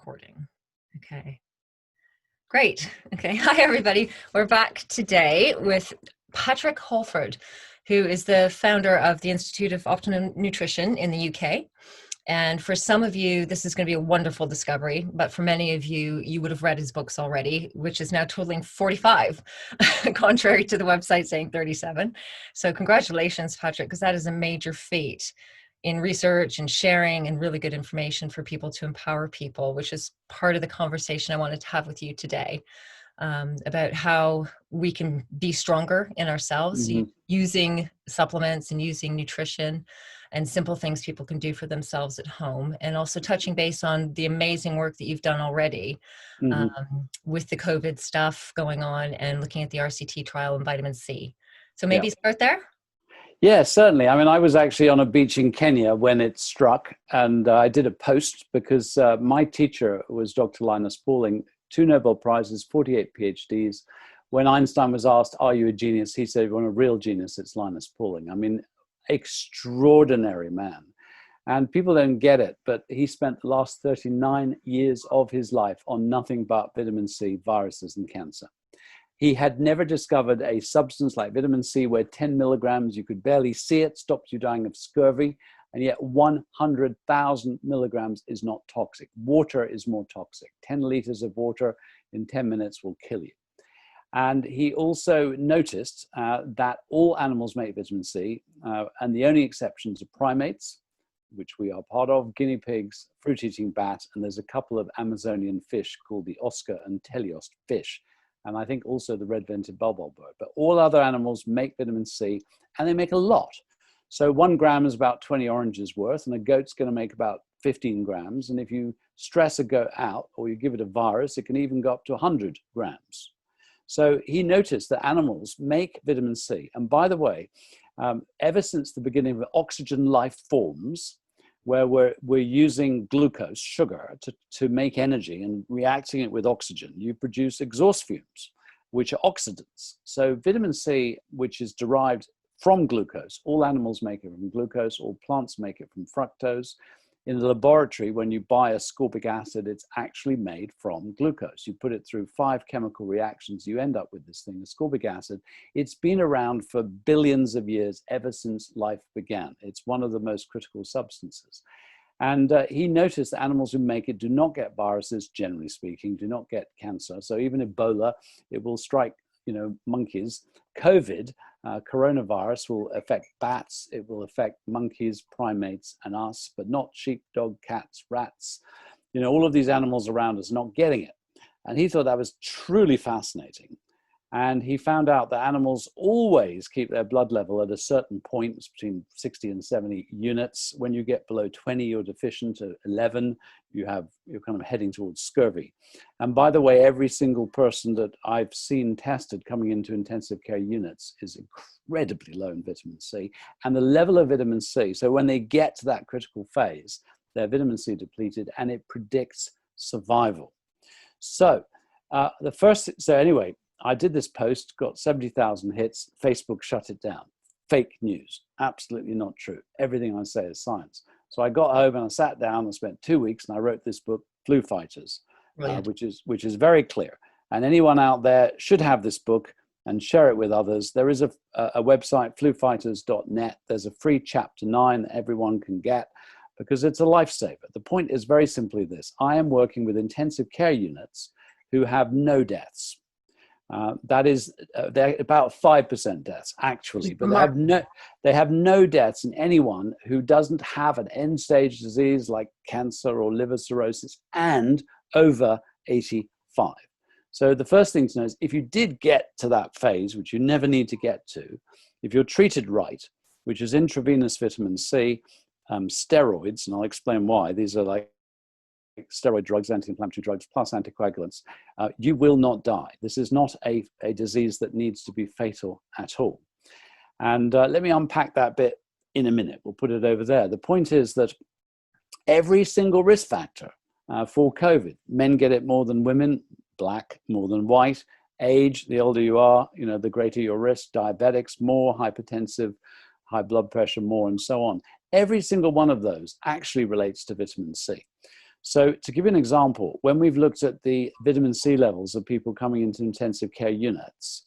recording. Okay. Great. Okay. Hi, everybody. We're back today with Patrick Holford, who is the founder of the Institute of Optimum Nutrition in the UK. And for some of you, this is going to be a wonderful discovery. But for many of you, you would have read his books already, which is now totaling 45, contrary to the website saying 37. So congratulations, Patrick, because that is a major feat in research and sharing and really good information for people to empower people, which is part of the conversation I wanted to have with you today, about how we can be stronger in ourselves using supplements and using nutrition and simple things people can do for themselves at home, and also touching base on the amazing work that you've done already with the COVID stuff going on and looking at the RCT trial and vitamin C. So maybe start there? Yeah, certainly. I mean, I was actually on a beach in Kenya when it struck, and I did a post because my teacher was Dr. Linus Pauling, 2 Nobel Prizes, 48 PhDs. When Einstein was asked, "Are you a genius?" he said, "If you want a real genius, it's Linus Pauling." I mean, extraordinary man. And people don't get it, but he spent the last 39 years of his life on nothing but vitamin C, viruses, and cancer. He had never discovered a substance like vitamin C where 10 milligrams, you could barely see it, stopped you dying of scurvy, and yet 100,000 milligrams is not toxic. Water is more toxic. 10 liters of water in 10 minutes will kill you. And he also noticed that all animals make vitamin C, and the only exceptions are primates, which we are part of, guinea pigs, fruit-eating bat, and there's a couple of Amazonian fish called the Oscar and Teleost fish, and I think also the red-vented bulbul bird. But all other animals make vitamin C, and they make a lot. So 1 gram is about 20 oranges worth, and a goat's going to make about 15 grams. And if you stress a goat out, or you give it a virus, it can even go up to 100 grams. So he noticed that animals make vitamin C. And by the way, ever since the beginning of oxygen life forms, where we're using glucose, sugar, to make energy and reacting it with oxygen, you produce exhaust fumes, which are oxidants. So vitamin C, which is derived from glucose, all animals make it from glucose, all plants make it from fructose. In the laboratory, when you buy ascorbic acid, it's actually made from glucose. You put it through 5 chemical reactions, you end up with this thing, ascorbic acid. It's been around for billions of years, ever since life began. It's one of the most critical substances. And he noticed that animals who make it do not get viruses, generally speaking, do not get cancer. So even Ebola, it will strike, monkeys. COVID, coronavirus, will affect bats, it will affect monkeys, primates, and us, but not sheep, dog, cats, rats. All of these animals around us not getting it. And he thought that was truly fascinating. And he found out that animals always keep their blood level at a certain point, it's between 60 and 70 units. When you get below 20, you're deficient. At 11, you're kind of heading towards scurvy. And by the way, every single person that I've seen tested coming into intensive care units is incredibly low in vitamin C. And the level of vitamin C, so when they get to that critical phase, they're vitamin C depleted, and it predicts survival. So anyway, I did this post, got 70,000 hits. Facebook shut it down. Fake news. Absolutely not true. Everything I say is science. So I got home and I sat down and spent 2 weeks, and I wrote this book, Flu Fighters, which is very clear. And anyone out there should have this book and share it with others. There is a website, flufighters.net. There's a free chapter 9 that everyone can get, because it's a lifesaver. The point is very simply this. I am working with intensive care units who have no deaths. That is, they're about 5% deaths, actually, but they have no deaths in anyone who doesn't have an end-stage disease like cancer or liver cirrhosis and over 85. So the first thing to know is, if you did get to that phase, which you never need to get to, if you're treated right, which is intravenous vitamin C, steroids, and I'll explain why. These are like steroid drugs, anti-inflammatory drugs, plus anticoagulants, you will not die. This is not a disease that needs to be fatal at all. And let me unpack that bit in a minute. We'll put it over there. The point is that every single risk factor for COVID, men get it more than women, black more than white, age, the older you are, the greater your risk, diabetics more, hypertensive, high blood pressure more, and so on. Every single one of those actually relates to vitamin C. So to give you an example, when we've looked at the vitamin C levels of people coming into intensive care units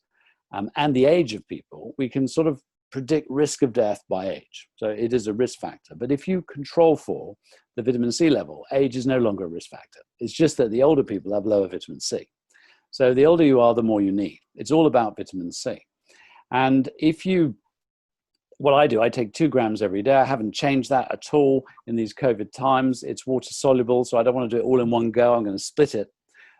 and the age of people, we can sort of predict risk of death by age. So it is a risk factor. But if you control for the vitamin C level, age is no longer a risk factor. It's just that the older people have lower vitamin C. So the older you are, the more you need. It's all about vitamin C. And what I do, I take 2 grams every day. I haven't changed that at all in these COVID times. It's water soluble, so I don't want to do it all in one go. I'm going to split it.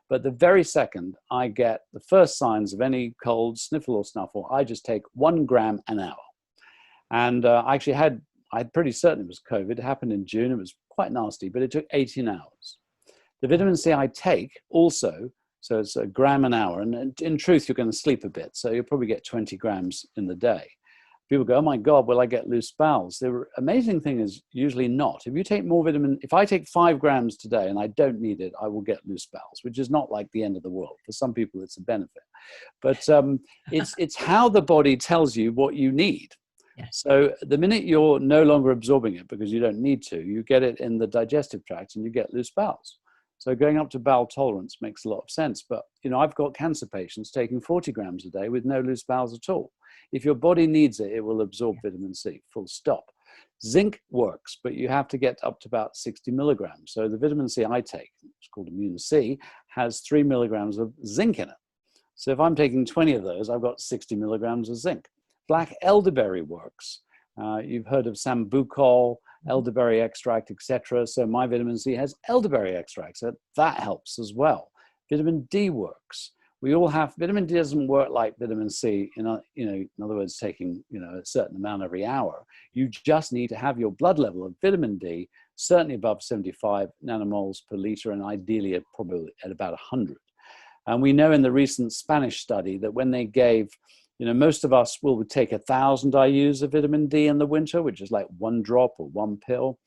But the very second I get the first signs of any cold, sniffle or snuffle, I just take 1 gram an hour. And I'm pretty certain it was COVID. It happened in June. It was quite nasty, but it took 18 hours. The vitamin C I take also, so it's a gram an hour. And in truth, you're going to sleep a bit. So you'll probably get 20 grams in the day. People go, oh my God, will I get loose bowels? The amazing thing is usually not. If you take more vitamin, if I take 5 grams today and I don't need it, I will get loose bowels, which is not like the end of the world. For some people, it's a benefit. But it's how the body tells you what you need. Yes. So the minute you're no longer absorbing it because you don't need to, you get it in the digestive tract and you get loose bowels. So going up to bowel tolerance makes a lot of sense. But, I've got cancer patients taking 40 grams a day with no loose bowels at all. If your body needs it, it will absorb vitamin C, full stop. Zinc works, but you have to get up to about 60 milligrams. So the vitamin C I take, it's called Immune C, has 3 milligrams of zinc in it. So if I'm taking 20 of those, I've got 60 milligrams of zinc. Black elderberry works. You've heard of sambucol, elderberry extract, etc. So my vitamin C has elderberry extract, so that helps as well. Vitamin D works. We all have, vitamin D doesn't work like vitamin C, in other words, taking, a certain amount every hour. You just need to have your blood level of vitamin D certainly above 75 nanomoles per liter, and ideally probably at about 100. And we know in the recent Spanish study that when they gave, most of us will take 1,000 IUs of vitamin D in the winter, which is like 1 drop or 1 pill.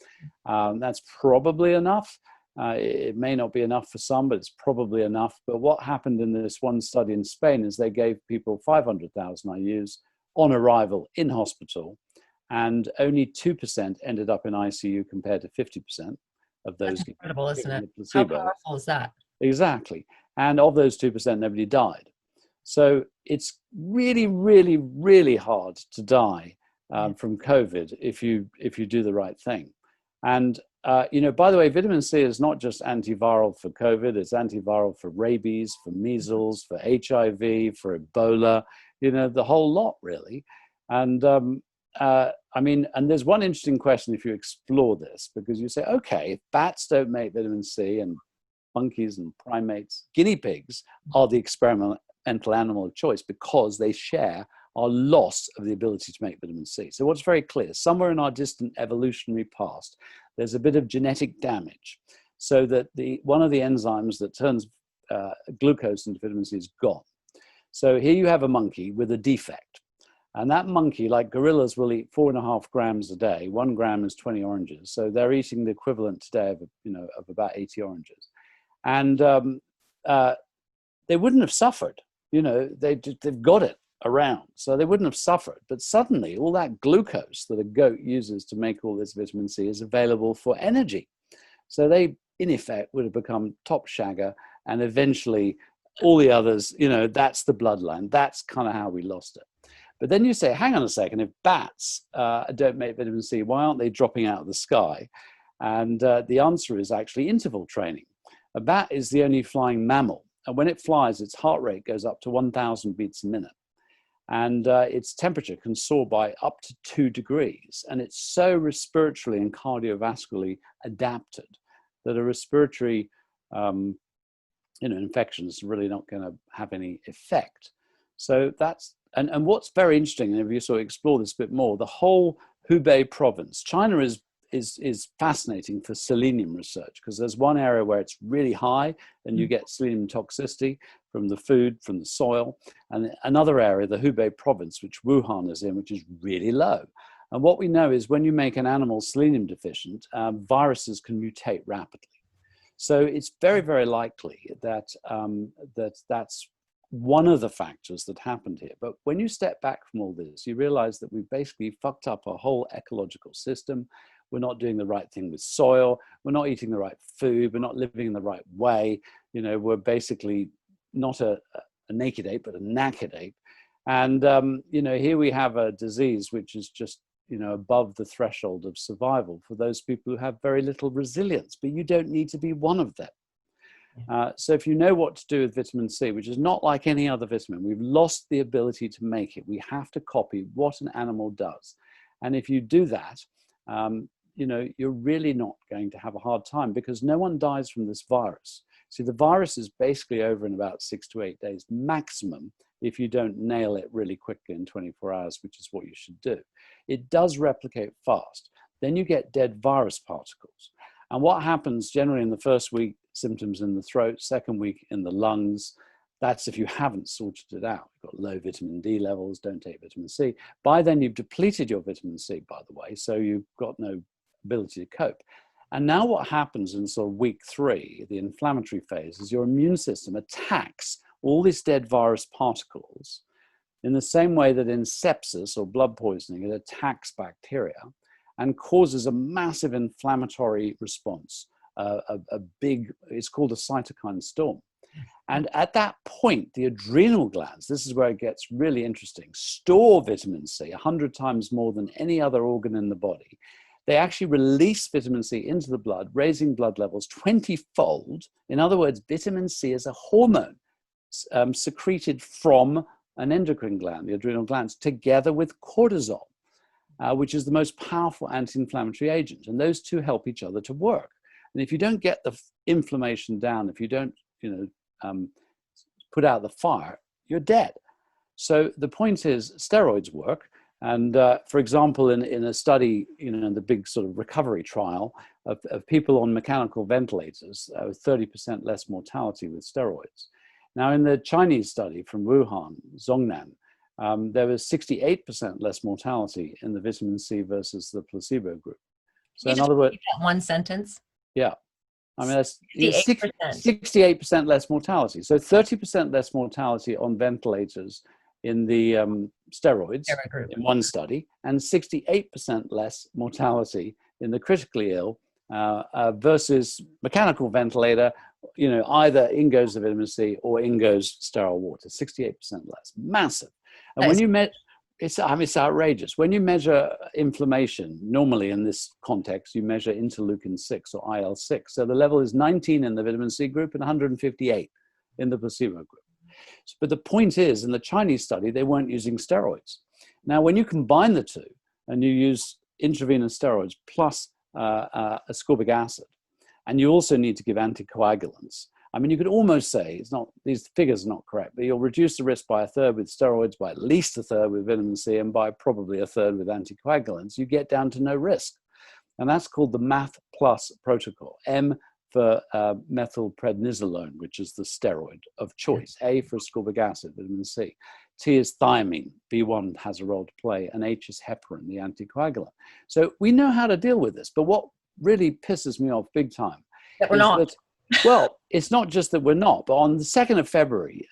That's probably enough. It may not be enough for some, but it's probably enough. But what happened in this one study in Spain is they gave people 500,000 IUs on arrival in hospital, and only 2% ended up in ICU compared to 50% of those. That's incredible, isn't it? Placebo. How powerful is that? Exactly. And of those 2%, nobody died. So it's really, really, really hard to die from COVID if you do the right thing. And by the way, vitamin C is not just antiviral for COVID, it's antiviral for rabies, for measles, for HIV, for Ebola, the whole lot really. And and there's one interesting question if you explore this, because you say, okay, if bats don't make vitamin C and monkeys and primates, guinea pigs are the experimental animal of choice because they share our loss of the ability to make vitamin C. So what's very clear, somewhere in our distant evolutionary past, there's a bit of genetic damage so that one of the enzymes that turns glucose into vitamin C is gone. So here you have a monkey with a defect. And that monkey, like gorillas, will eat 4.5 grams a day. 1 gram is 20 oranges. So they're eating the equivalent today of about 80 oranges. And they wouldn't have suffered. They've got it around, so they wouldn't have suffered. But suddenly all that glucose that a goat uses to make all this vitamin C is available for energy. So they, in effect, would have become top shagger, and eventually all the others, that's the bloodline. That's kind of how we lost it. But then you say, hang on a second, if bats don't make vitamin C, why aren't they dropping out of the sky? And the answer is actually interval training. A bat is the only flying mammal. And when it flies, its heart rate goes up to 1,000 beats a minute. And its temperature can soar by up to 2 degrees. And it's so respiratory and cardiovascularly adapted that a respiratory infection is really not going to have any effect. So that's, and what's very interesting, and if you sort of explore this a bit more, the whole Hubei province, China is fascinating for selenium research, because there's one area where it's really high and you get selenium toxicity from the food, from the soil, and another area, the Hubei province, which Wuhan is in, which is really low. And what we know is when you make an animal selenium deficient, viruses can mutate rapidly. So it's very, very likely that that's one of the factors that happened here. But when you step back from all this, you realize that we basically fucked up our whole ecological system. we're not doing the right thing with soil, we're not eating the right food, we're not living in the right way. You know, we're basically not a naked ape, but a knackered ape. And, you know, here we have a disease which is just, you know, above the threshold of survival for those people who have very little resilience, but you don't need to be one of them. So if you know what to do with vitamin C, which is not like any other vitamin, we've lost the ability to make it. We have to copy what an animal does. And if you do that, you know, you're really not going to have a hard time, because no one dies from this virus. See, the virus is basically over in about 6 to 8 days maximum, if you don't nail it really quickly in 24 hours, which is what you should do. It does replicate fast. Then you get dead virus particles. And what happens generally in the first week, symptoms in the throat, second week in the lungs. That's if you haven't sorted it out. You've got low vitamin D levels, don't take vitamin C. By then you've depleted your vitamin C, by the way, so you've got no ability to cope. And now what happens in sort of week 3, the inflammatory phase, is your immune system attacks all these dead virus particles in the same way that in sepsis or blood poisoning, it attacks bacteria and causes a massive inflammatory response. It's called a cytokine storm. And at that point, the adrenal glands, this is where it gets really interesting, store vitamin C 100 times more than any other organ in the body. They actually release vitamin C into the blood, raising blood levels 20-fold. In other words, vitamin C is a hormone secreted from an endocrine gland, the adrenal glands, together with cortisol, which is the most powerful anti-inflammatory agent. And those two help each other to work. And if you don't get the inflammation down, if you don't, you know, put out the fire, you're dead. So the point is, steroids work. And for example, in a study, you know, in the big sort of recovery trial of people on mechanical ventilators, 30% less mortality with steroids. Now, in the Chinese study from Wuhan, Zhongnan, there was 68% less mortality in the vitamin C versus the placebo group. So in other words, one sentence. Yeah. I mean, that's 68% less mortality. So 30% less mortality on ventilators in the steroids in one study, and 68% less mortality in the critically ill versus mechanical ventilator, you know, either in goes the vitamin C or in goes sterile water, 68% less. Massive. And when you met, it's outrageous. When you measure inflammation, normally in this context, you measure interleukin 6 or IL-6. So the level is 19 in the vitamin C group and 158 in the placebo group. But the point is, in the Chinese study, they weren't using steroids. Now, when you combine the two and you use intravenous steroids plus ascorbic acid, and you also need to give anticoagulants, I mean, you could almost say, it's not, these figures are not correct, but you'll reduce the risk by 1/3 with steroids, by at least 1/3 with vitamin C, and by probably 1/3 with anticoagulants. You get down to no risk. And that's called the MATH plus protocol. M for methylprednisolone, which is the steroid of choice. A for ascorbic acid, vitamin C. T is thiamine, B1 has a role to play, and H is heparin, the anticoagulant. So we know how to deal with this, but what really pisses me off big time that we're not. Well, it's not just that we're not, but on the 2nd of February,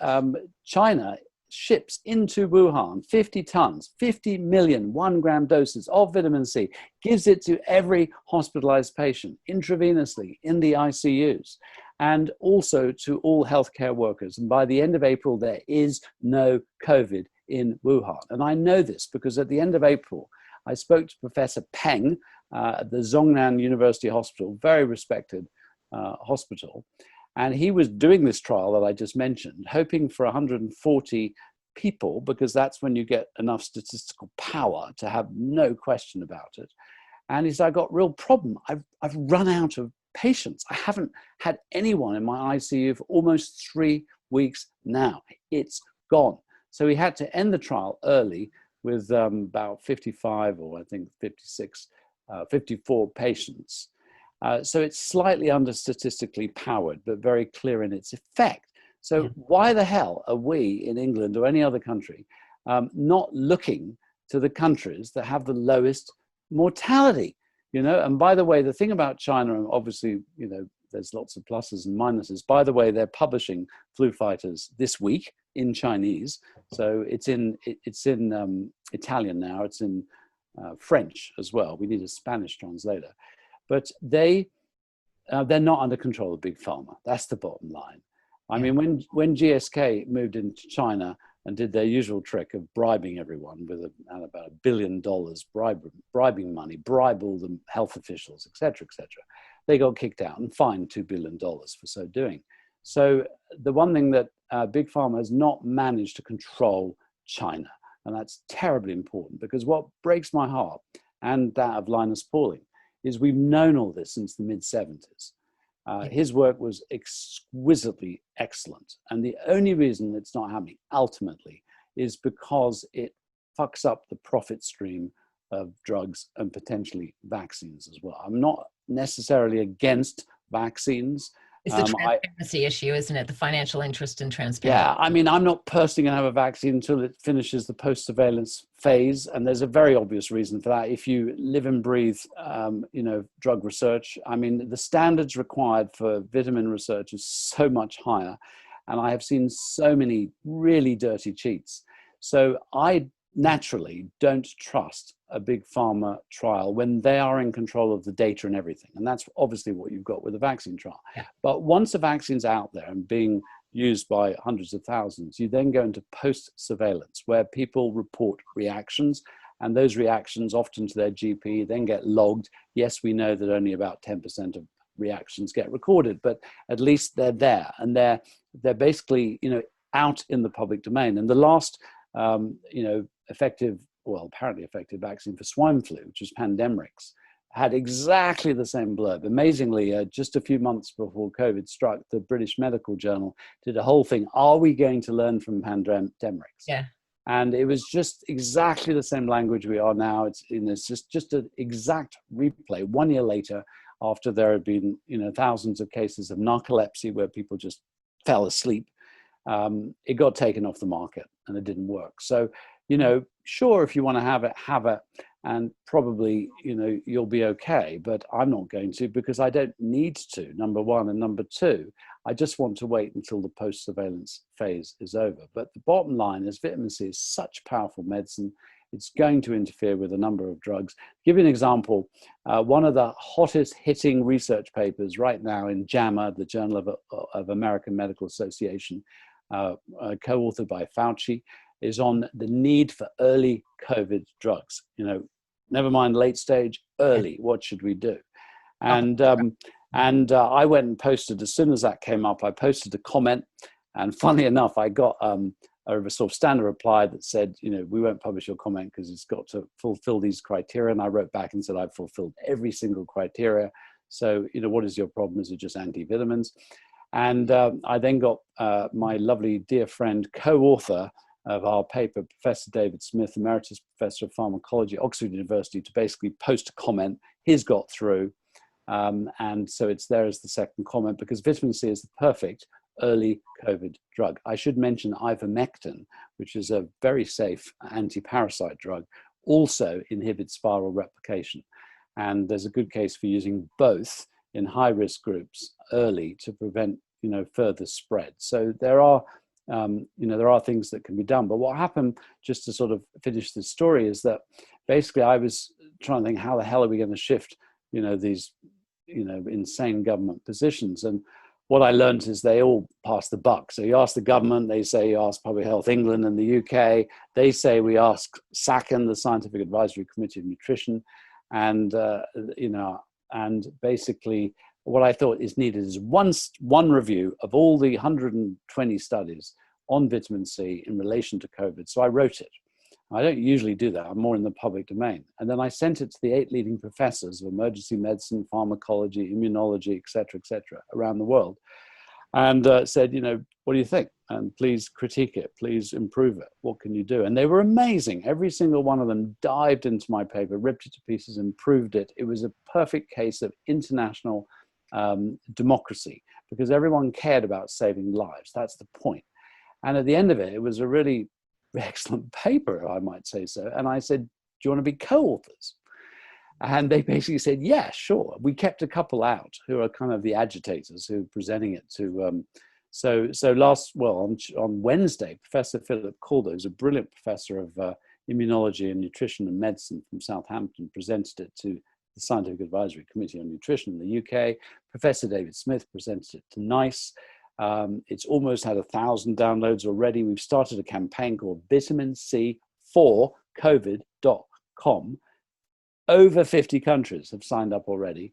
China ships into Wuhan 50 tons, 50 million 1-gram doses of vitamin C, gives it to every hospitalized patient intravenously in the ICUs, and also to all healthcare workers. And by the end of April, there is no COVID in Wuhan. And I know this because at the end of April, I spoke to Professor Peng at the Zhongnan University Hospital, very respected hospital. And he was doing this trial that I just mentioned, hoping for 140 people, because that's when you get enough statistical power to have no question about it. And he said, I got real problem. I've run out of patients. I haven't had anyone in my ICU for almost 3 weeks now. It's gone. So he had to end the trial early with about 55 or I think 56, 54 patients. So it's slightly under statistically powered, but very clear in its effect. So why the hell are we in England or any other country not looking to the countries that have the lowest mortality? You know, and by the way, the thing about China, obviously, you know, there's lots of pluses and minuses. By the way, they're publishing flu fighters this week in Chinese. So it's in Italian now. It's in French as well. We need a Spanish translator. But they're not under control of Big Pharma. That's the bottom line. I mean, when GSK moved into China and did their usual trick of bribing everyone with about $1 billion, bribing money, bribe all the health officials, et cetera, they got kicked out and fined $2 billion for so doing. So the one thing that Big Pharma has not managed to control China, and that's terribly important, because what breaks my heart, and that of Linus Pauling, is we've known all this since the mid-70s. His work was exquisitely excellent. And the only reason it's not happening ultimately is because it fucks up the profit stream of drugs and potentially vaccines as well. I'm not necessarily against vaccines. It's the transparency issue, isn't it? The financial interest in transparency. Yeah, I mean, I'm not personally going to have a vaccine until it finishes the post-surveillance phase. And there's a very obvious reason for that. If you live and breathe, drug research, I mean, the standards required for vitamin research is so much higher. And I have seen so many really dirty cheats. So I naturally don't trust a big pharma trial when they are in control of the data and everything. And that's obviously what you've got with a vaccine trial. Yeah. But once a vaccine's out there and being used by hundreds of thousands, you then go into post-surveillance where people report reactions, and those reactions often to their GP then get logged. Yes, we know that only about 10% of reactions get recorded, but at least they're there, and they're basically, out in the public domain. And the last apparently effective vaccine for swine flu, which was Pandemrix, had exactly the same blurb. Amazingly, just a few months before COVID struck, the British Medical Journal did a whole thing. Are we going to learn from Pandemrix? Yeah. And it was just exactly the same language we are now. It's just an exact replay 1 year later, after there had been thousands of cases of narcolepsy where people just fell asleep. It got taken off the market and it didn't work. So, sure, if you want to have it, and probably, you'll be okay, but I'm not going to, because I don't need to, number one. And number two, I just want to wait until the post-surveillance phase is over. But the bottom line is vitamin C is such powerful medicine. It's going to interfere with a number of drugs. Give you an example. One of the hottest hitting research papers right now in JAMA, the Journal of American Medical Association, co-authored by Fauci, is on the need for early COVID drugs. Never mind late stage, early. What should we do? And I went and posted, as soon as that came up, I posted a comment. And funnily enough, I got a sort of standard reply that said, we won't publish your comment because it's got to fulfill these criteria. And I wrote back and said, I've fulfilled every single criteria. So, what is your problem? Is it just antivitamins? And I then got my lovely dear friend, co-author of our paper, Professor David Smith, Emeritus Professor of Pharmacology at Oxford University, to basically post a comment. His got through. And so it's there as the second comment, because vitamin C is the perfect early COVID drug. I should mention ivermectin, which is a very safe anti-parasite drug, also inhibits viral replication. And there's a good case for using both in high-risk groups early to prevent, further spread. So there are things that can be done. But what happened, just to sort of finish this story, is that basically I was trying to think, how the hell are we going to shift, these, insane government positions? And what I learned is they all pass the buck. So you ask the government, they say you ask Public Health England and the UK, they say we ask SACN, the Scientific Advisory Committee of Nutrition, and and basically what I thought is needed is one review of all the 120 studies on vitamin C in relation to COVID. So I wrote it. I don't usually do that. I'm more in the public domain. And then I sent it to the 8 leading professors of emergency medicine, pharmacology, immunology, et cetera, around the world. And said, what do you think? And please critique it. Please improve it. What can you do? And they were amazing. Every single one of them dived into my paper, ripped it to pieces, improved it. It was a perfect case of international democracy, because everyone cared about saving lives. That's the point. And at the end of it, it was a really excellent paper, I might say so. And I said, do you want to be co-authors? And they basically said, yeah, sure. We kept a couple out who are kind of the agitators who are presenting it to. On Wednesday, Professor Philip Calder, who's a brilliant professor of Immunology and Nutrition and Medicine from Southampton presented it to the Scientific Advisory Committee on Nutrition in the UK. Professor David Smith presented it to NICE. It's almost had 1,000 downloads already. We've started a campaign called Vitamin C for COVID.com. Over 50 countries have signed up already.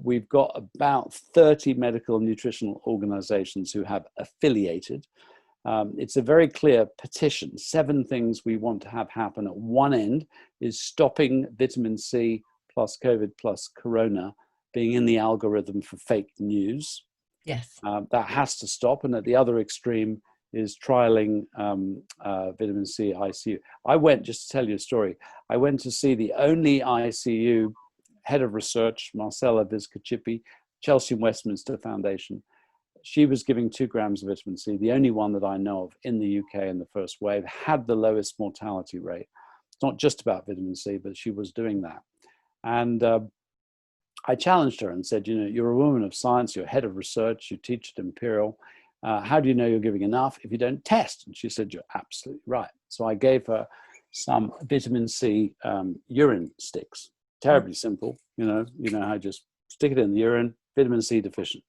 We've got about 30 medical and nutritional organizations who have affiliated. It's a very clear petition. 7 things we want to have happen. At one end is stopping vitamin C plus COVID plus Corona being in the algorithm for fake news. Yes. That has to stop. And at the other extreme is trialing vitamin C ICU. I went, just to tell you a story, I went to see the only ICU head of research, Marcella Vizcachipi, Chelsea and Westminster Foundation. She was giving 2 grams of vitamin C, the only one that I know of in the UK in the first wave, had the lowest mortality rate. It's not just about vitamin C, but she was doing that. And I challenged her and said, you know, you're a woman of science, you're head of research, you teach at Imperial. How do you know you're giving enough if you don't test? And she said, you're absolutely right. So I gave her some vitamin C urine sticks. Terribly simple, you know how you just stick it in the urine, vitamin C deficient.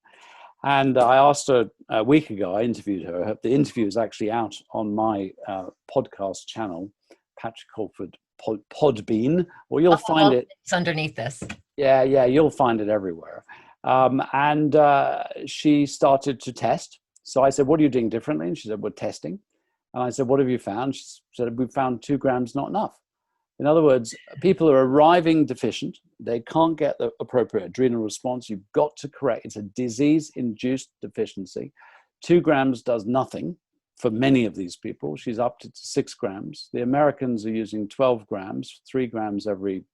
And I asked her a week ago, I interviewed her. The interview is actually out on my podcast channel, Patrick Holford Podbean, or you'll find it. It's underneath this. Yeah, you'll find it everywhere. And she started to test. So I said, what are you doing differently? And she said, we're testing. And I said, what have you found? She said, we've found 2 grams not enough. In other words, people are arriving deficient. They can't get the appropriate adrenal response. You've got to correct. It's a disease-induced deficiency. 2 grams does nothing for many of these people. She's up to 6 grams. The Americans are using 12 grams, 3 grams every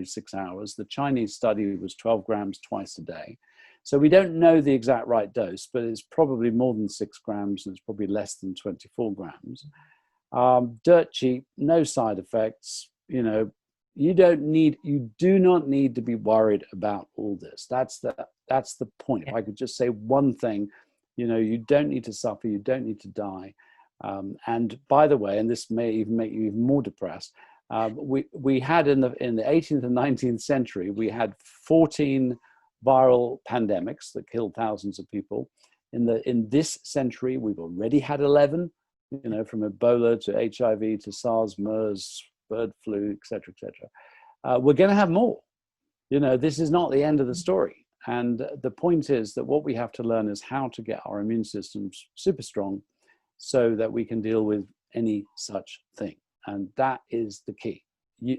6 hours. The Chinese study was 12 grams twice a day. So we don't know the exact right dose, but it's probably more than 6 grams, and it's probably less than 24 grams. Dirt cheap, no side effects. You know, you do not need to be worried about all this. That's the point. If I could just say one thing, you know, you don't need to suffer, you don't need to die. And by the way, and this may even make you even more depressed, we had in the 18th and 19th century, we had 14 viral pandemics that killed thousands of people. In this century, we've already had 11, you know, from Ebola to HIV to SARS, MERS, bird flu, et cetera, et cetera. We're going to have more. You know, this is not the end of the story. And the point is that what we have to learn is how to get our immune systems super strong so that we can deal with any such thing. And that is the key.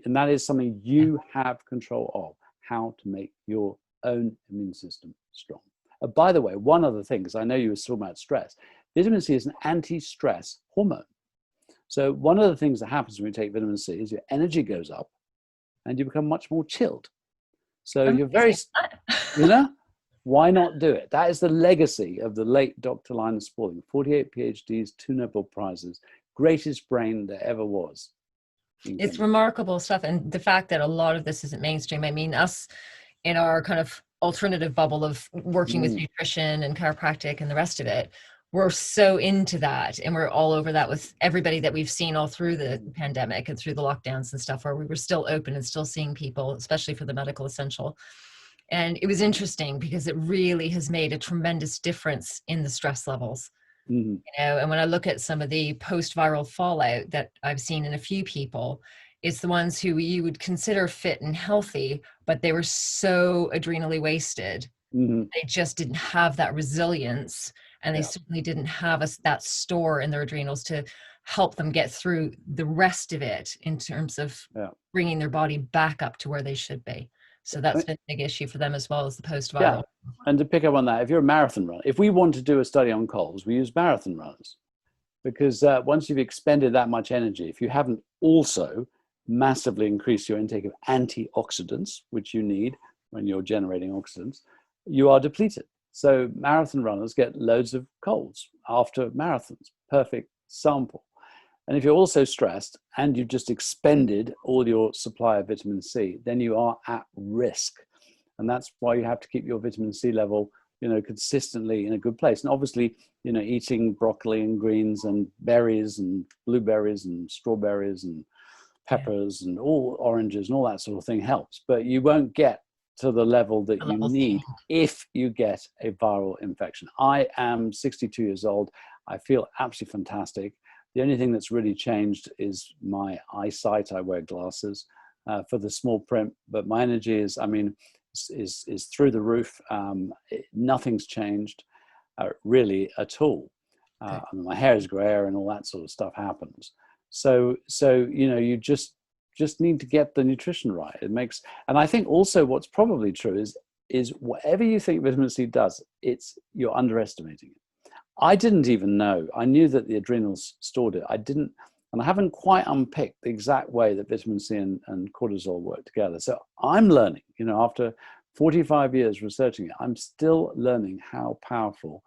And that is something you have control of, how to make your own immune system strong. By the way, one other thing, because I know you were talking about stress, vitamin C is an anti-stress hormone. So one of the things that happens when you take vitamin C is your energy goes up and you become much more chilled. So you're very, you know, why not do it? That is the legacy of the late Dr. Linus Pauling, 48 PhDs, 2 Nobel Prizes, greatest brain there ever was. It's remarkable stuff. And the fact that a lot of this isn't mainstream, I mean, us in our kind of alternative bubble of working with nutrition and chiropractic and the rest of it, we're so into that, and we're all over that with everybody that we've seen all through the pandemic and through the lockdowns and stuff, where we were still open and still seeing people, especially for the medical essential. And it was interesting because it really has made a tremendous difference in the stress levels. You know, and when I look at some of the post-viral fallout that I've seen in a few people, it's the ones who you would consider fit and healthy, but they were so adrenally wasted. They just didn't have that resilience. And they certainly didn't have that store in their adrenals to help them get through the rest of it in terms of bringing their body back up to where they should be. So that's been a big issue for them as well as the post-viral. Yeah. And to pick up on that, if you're a marathon runner, if we want to do a study on colds, we use marathon runners. Because once you've expended that much energy, if you haven't also massively increased your intake of antioxidants, which you need when you're generating oxidants, you are depleted. So marathon runners get loads of colds after marathons. Perfect sample. And if you're also stressed and you've just expended all your supply of vitamin C, then you are at risk. And that's why you have to keep your vitamin C level, you know, consistently in a good place. And obviously, you know, eating broccoli and greens and berries and blueberries and strawberries and peppers and all oranges and all that sort of thing helps, but you won't get to the level that you need if you get a viral infection. I am 62 years old. I feel absolutely fantastic. The only thing that's really changed is my eyesight. I wear glasses for the small print, but my energy is, I mean, is through the roof. Nothing's changed really at all. I mean, my hair is grayer and all that sort of stuff happens. So you know, you just need to get the nutrition right. It makes, and I think also what's probably true is whatever you think vitamin C does, you're underestimating it. I didn't even know. I knew that the adrenals stored it. I didn't, and I haven't quite unpicked the exact way that vitamin C and cortisol work together. So I'm learning, you know, after 45 years researching it, I'm still learning how powerful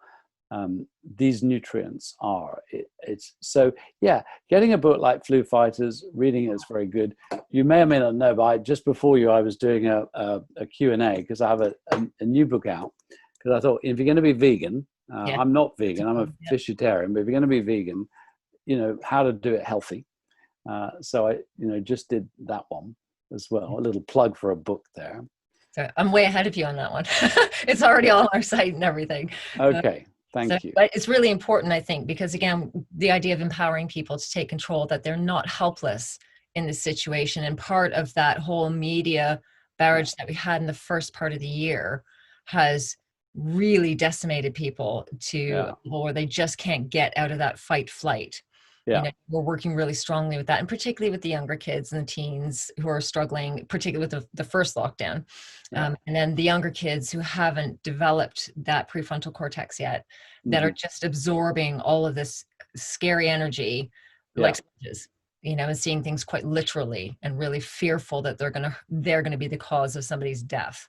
these nutrients are. It's so, yeah, getting a book like Flu Fighters, reading it is very good. You may or may not know, but just before you, I was doing a Q&A because I have a new book out, because I thought, if you're going to be vegan, I'm not vegan, I'm a vegetarian, but if you're going to be vegan, you know, how to do it healthy. So I, you know, just did that one as well. A little plug for a book there. So I'm way ahead of you on that one. It's already on our site and everything. Okay. Thank you. But it's really important, I think, because again, the idea of empowering people to take control, that they're not helpless in this situation. And part of that whole media barrage that we had in the first part of the year has really decimated people to where they just can't get out of that fight flight. You know, we're working really strongly with that, and particularly with the younger kids and the teens who are struggling, particularly with the first lockdown. And then the younger kids who haven't developed that prefrontal cortex yet, that are just absorbing all of this scary energy like sponges, you know, and seeing things quite literally and really fearful that they're gonna be the cause of somebody's death.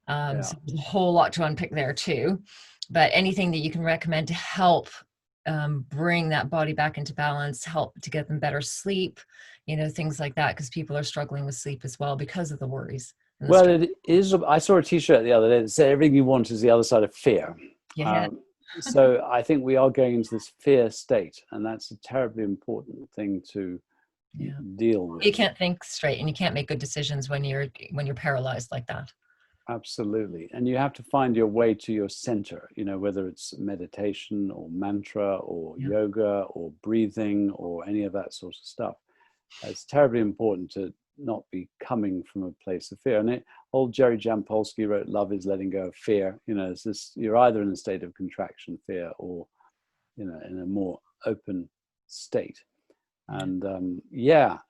So there's a whole lot to unpick there too. But anything that you can recommend to help bring that body back into balance, help to get them better sleep, you know, things like that, because people are struggling with sleep as well because of the worries. Well, it is. I saw a T-shirt the other day that said everything you want is the other side of fear. So I think we are going into this fear state, and that's a terribly important thing to deal with. You can't think straight and you can't make good decisions when you're paralyzed like that. Absolutely. And you have to find your way to your center, you know, whether it's meditation or mantra or yoga or breathing or any of that sort of stuff. It's terribly important to not be coming from a place of fear. And old Jerry Jampolsky wrote, "Love is letting go of fear." You know, it's this, you're either in a state of contraction, fear, or, you know, in a more open state. And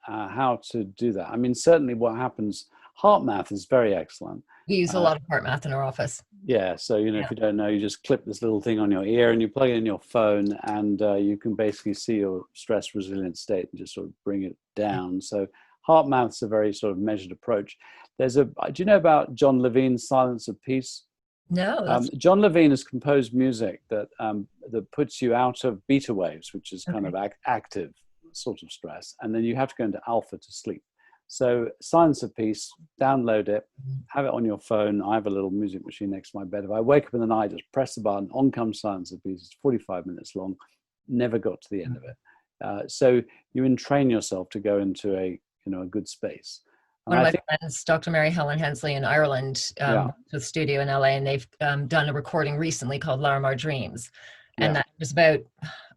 how to do that. I mean, certainly what happens, HeartMath is very excellent. We use a lot of HeartMath in our office. Yeah, so, you know, if you don't know, you just clip this little thing on your ear and you plug it in your phone, and you can basically see your stress resilient state and just sort of bring it down. So HeartMath's a very sort of measured approach. Do you know about John Levine's Silence of Peace? No. John Levine has composed music that puts you out of beta waves, which is kind of active sort of stress, and then you have to go into alpha to sleep. So Silence of Peace, download it, have it on your phone. I have a little music machine next to my bed. If I wake up in the night, just press the button, on comes Silence of Peace. It's 45 minutes long. Never got to the end of it. So you entrain yourself to go into a good space. And one of my friends, Dr. Mary Helen Hensley in Ireland, with studio in LA, and they've done a recording recently called Larimar Dreams. And that was about,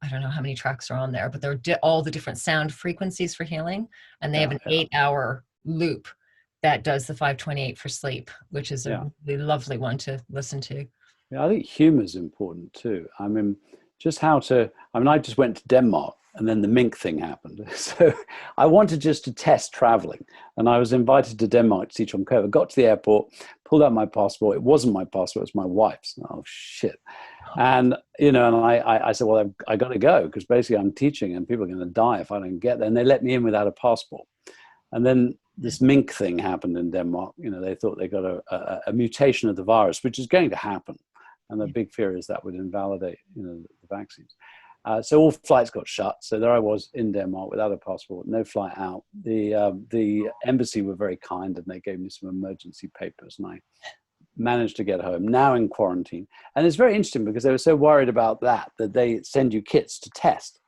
I don't know how many tracks are on there, but they're all the different sound frequencies for healing. And they have an 8-hour loop that does the 528 for sleep, which is a really lovely one to listen to. Yeah, I think humor is important too. I mean, I just went to Denmark, and then the mink thing happened. So I wanted just to test traveling. And I was invited to Denmark to teach on COVID. Got to the airport, pulled out my passport. It wasn't my passport, it was my wife's. Oh, shit. And, and I said, well, I got to go, because basically I'm teaching and people are going to die if I don't get there. And they let me in without a passport. And then this mink thing happened in Denmark. They thought they got a mutation of the virus, which is going to happen. And the big fear is that would invalidate, the vaccines. So all flights got shut. So there I was in Denmark without a passport, no flight out. The embassy were very kind, and they gave me some emergency papers, and I managed to get home, now in quarantine. And it's very interesting because they were so worried about that they send you kits to test.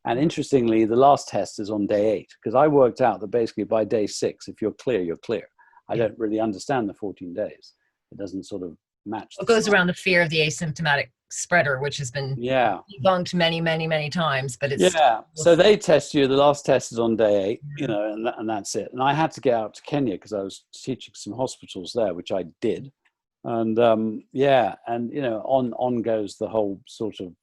And interestingly, the last test is on day 8, because I worked out that basically by day 6, if you're clear, you're clear. I don't really understand the 14 days. It doesn't sort of match. It goes around the fear of the asymptomatic spreader, which has been debunked many, many, many times, but it's so they test you. The last test is on day 8, you know, and that's it. And I had to get out to Kenya because I was teaching some hospitals there, which I did. And and you know, on goes the whole sort of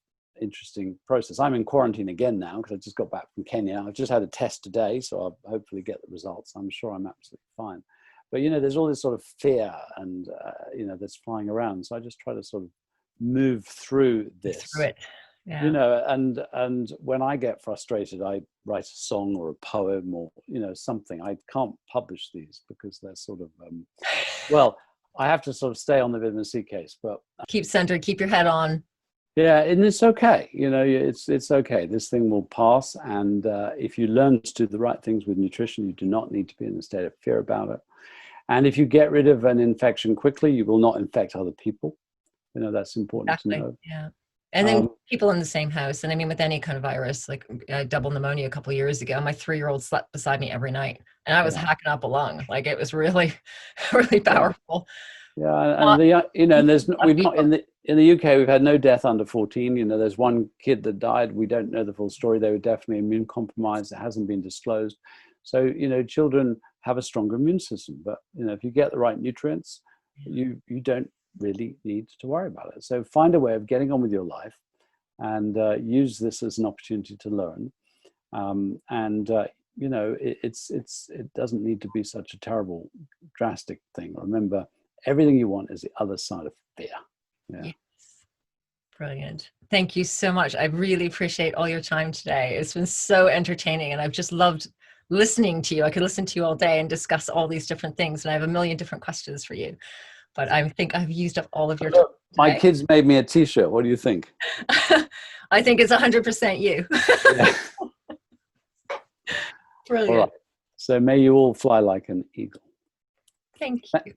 interesting process. I'm in quarantine again now because I just got back from Kenya. I've just had a test today, so I'll hopefully get the results. I'm sure I'm absolutely fine. But you know, there's all this sort of fear and you know, that's flying around. So I just try to sort of move through this. You know, and when I get frustrated, I write a song or a poem or, you know, something. I can't publish these because they're sort of well, I have to sort of stay on the vitamin C case, but keep centered, keep your head on. Yeah, and it's okay. You know, it's okay. This thing will pass. And if you learn to do the right things with nutrition, you do not need to be in a state of fear about it. And if you get rid of an infection quickly, you will not infect other people. You know, that's important to know. Yeah. And then people in the same house. And I mean, with any kind of virus, like double pneumonia a couple of years ago, my 3-year-old slept beside me every night and I was hacking up a lung. Like it was really, really powerful. Yeah. And you know, and we've not in the UK, we've had no death under 14. You know, there's one kid that died. We don't know the full story. They were definitely immune compromised. It hasn't been disclosed. So, you know, children have a stronger immune system, but you know, if you get the right nutrients, you don't really need to worry about it. So find a way of getting on with your life and use this as an opportunity to learn. You know, it doesn't need to be such a terrible, drastic thing. Remember, everything you want is the other side of fear. Yeah. Yes. Brilliant. Thank you so much. I really appreciate all your time today. It's been so entertaining and I've just loved listening to you. I could listen to you all day and discuss all these different things. And I have a million different questions for you, but I think I've used up all of your time. My kids made me a t-shirt. What do you think? I think it's 100% you. Brilliant. All right. So may you all fly like an eagle. Thank you.